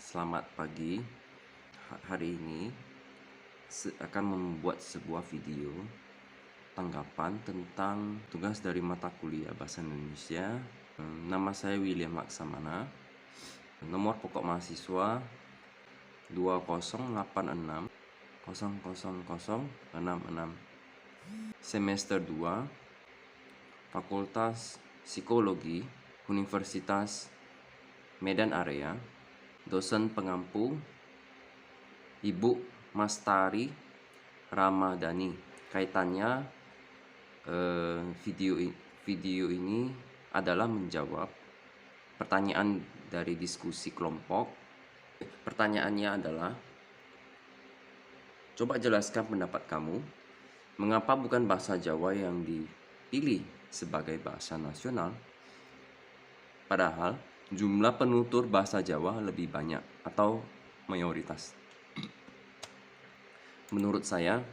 Selamat pagi. Hari ini akan membuat sebuah video tanggapan tentang tugas dari mata kuliah Bahasa Indonesia. Nama saya William Laksamana. Nomor pokok mahasiswa 2086 00066. Semester 2, Fakultas Psikologi, Universitas Medan Area. Dosen pengampu Ibu Mastari Ramadhani. Kaitannya video ini adalah menjawab pertanyaan dari diskusi kelompok. Pertanyaannya adalah, coba jelaskan pendapat kamu, mengapa bukan bahasa Jawa yang dipilih sebagai bahasa nasional, padahal jumlah penutur bahasa Jawa lebih banyak atau mayoritas. Menurut saya,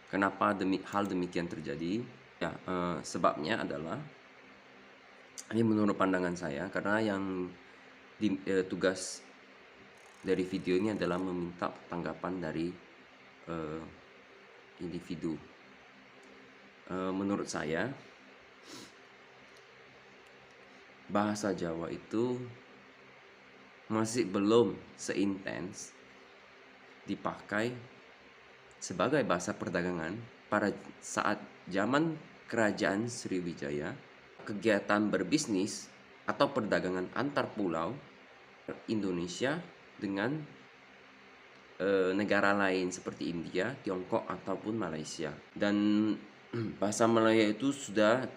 kenapa hal demikian terjadi? Ya, sebabnya adalah, ini menurut pandangan saya, karena yang tugas dari video ini adalah meminta tanggapan dari individu. Menurut saya, bahasa Jawa itu masih belum seintens dipakai sebagai bahasa perdagangan pada saat zaman Kerajaan Sriwijaya. Kegiatan berbisnis atau perdagangan antar pulau Indonesia dengan negara lain seperti India, Tiongkok ataupun Malaysia. Dan bahasa Melayu itu sudah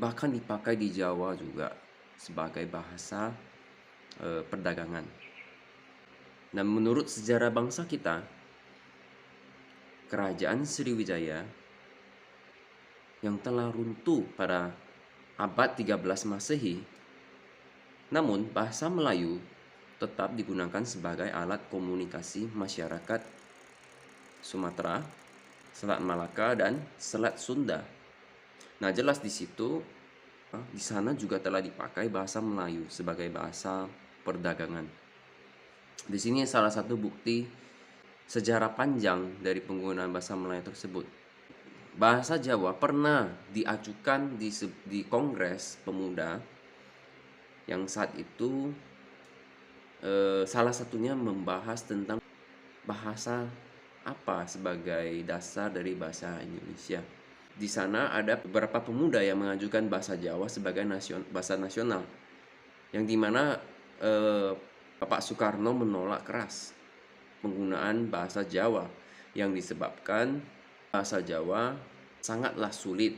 bahkan dipakai di Jawa juga sebagai bahasa perdagangan. Dan menurut sejarah bangsa kita, Kerajaan Sriwijaya yang telah runtuh pada abad 13 Masehi, namun bahasa Melayu tetap digunakan sebagai alat komunikasi masyarakat Sumatera, Selat Malaka, dan Selat Sunda. Nah, jelas di situ, di sana juga telah dipakai bahasa Melayu sebagai bahasa perdagangan. Di sini salah satu bukti sejarah panjang dari penggunaan bahasa Melayu tersebut. Bahasa Jawa pernah diajukan di Kongres Pemuda yang saat itu salah satunya membahas tentang bahasa apa sebagai dasar dari bahasa Indonesia. Di sana ada beberapa pemuda yang mengajukan bahasa Jawa sebagai bahasa nasional, yang dimana Bapak Soekarno menolak keras penggunaan bahasa Jawa, yang disebabkan bahasa Jawa sangatlah sulit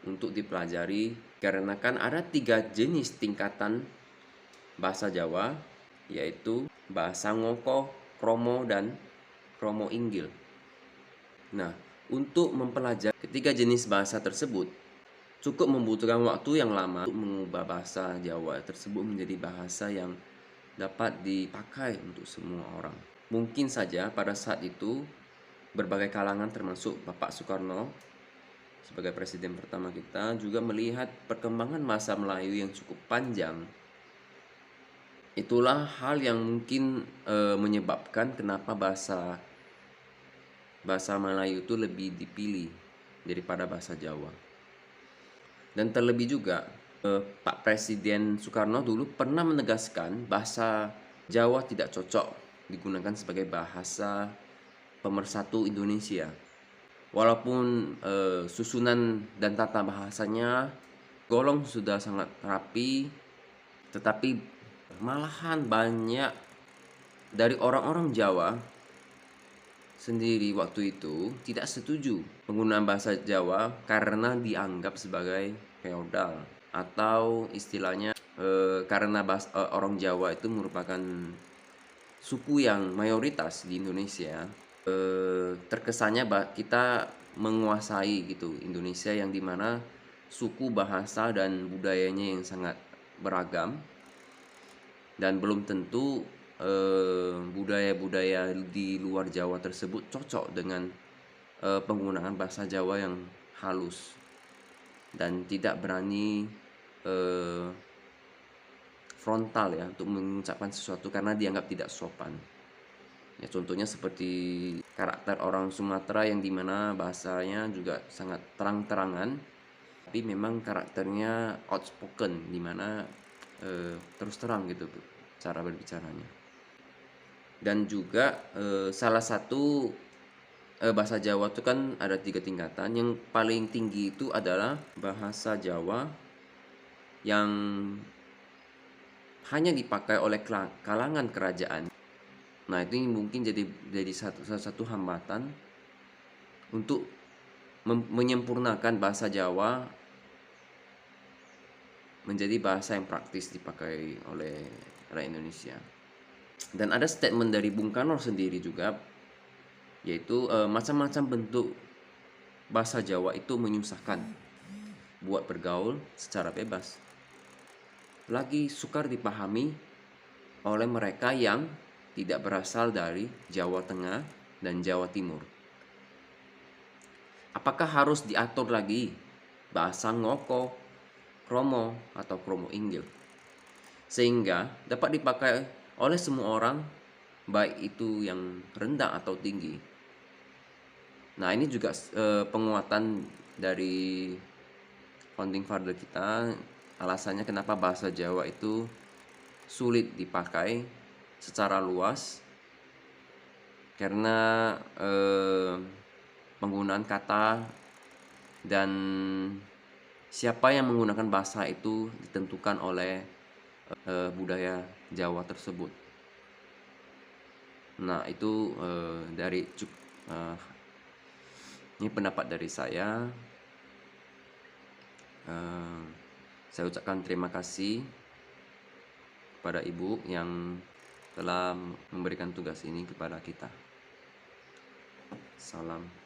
untuk dipelajari karena kan ada 3 jenis tingkatan bahasa Jawa, yaitu bahasa Ngoko, Kromo, dan Kromo Inggil. Nah, untuk mempelajari ketiga jenis bahasa tersebut cukup membutuhkan waktu yang lama untuk mengubah bahasa Jawa tersebut menjadi bahasa yang dapat dipakai untuk semua orang. Mungkin saja pada saat itu berbagai kalangan termasuk Bapak Soekarno sebagai presiden pertama kita juga melihat perkembangan bahasa Melayu yang cukup panjang. Itulah hal yang mungkin menyebabkan kenapa bahasa Melayu itu lebih dipilih daripada bahasa Jawa. Dan terlebih juga Pak Presiden Soekarno dulu pernah menegaskan bahasa Jawa tidak cocok digunakan sebagai bahasa pemersatu Indonesia. Walaupun susunan dan tata bahasanya golong sudah sangat rapi, tetapi malahan banyak dari orang-orang Jawa sendiri waktu itu tidak setuju penggunaan bahasa Jawa karena dianggap sebagai feodal, atau istilahnya karena orang Jawa itu merupakan suku yang mayoritas di Indonesia. Terkesannya kita menguasai gitu Indonesia, yang dimana suku, bahasa, dan budayanya yang sangat beragam, dan belum tentu budaya-budaya di luar Jawa tersebut cocok dengan penggunaan bahasa Jawa yang halus, dan tidak berani frontal ya untuk mengucapkan sesuatu karena dianggap tidak sopan. Ya, contohnya seperti karakter orang Sumatera yang dimana bahasanya juga sangat terang-terangan, tapi memang karakternya outspoken, dimana terus terang gitu cara berbicaranya. Dan juga salah satu bahasa Jawa itu kan ada 3 tingkatan. Yang paling tinggi itu adalah bahasa Jawa yang hanya dipakai oleh kalangan kerajaan. Nah, itu mungkin jadi salah satu hambatan untuk menyempurnakan bahasa Jawa menjadi bahasa yang praktis dipakai oleh rakyat Indonesia. Dan ada statement dari Bung Karno sendiri juga, yaitu macam-macam bentuk bahasa Jawa itu menyusahkan buat bergaul secara bebas. Lagi sukar dipahami oleh mereka yang tidak berasal dari Jawa Tengah dan Jawa Timur. Apakah harus diatur lagi bahasa ngoko, kromo, atau kromo inggil, sehingga dapat dipakai oleh semua orang, baik itu yang rendah atau tinggi. Nah, ini juga penguatan dari founding father kita, alasannya kenapa bahasa Jawa itu sulit dipakai secara luas, karena penggunaan kata dan siapa yang menggunakan bahasa itu ditentukan oleh budaya Jawa tersebut. Nah, itu ini pendapat dari saya. Saya ucapkan terima kasih kepada Ibu yang telah memberikan tugas ini kepada kita. Salam.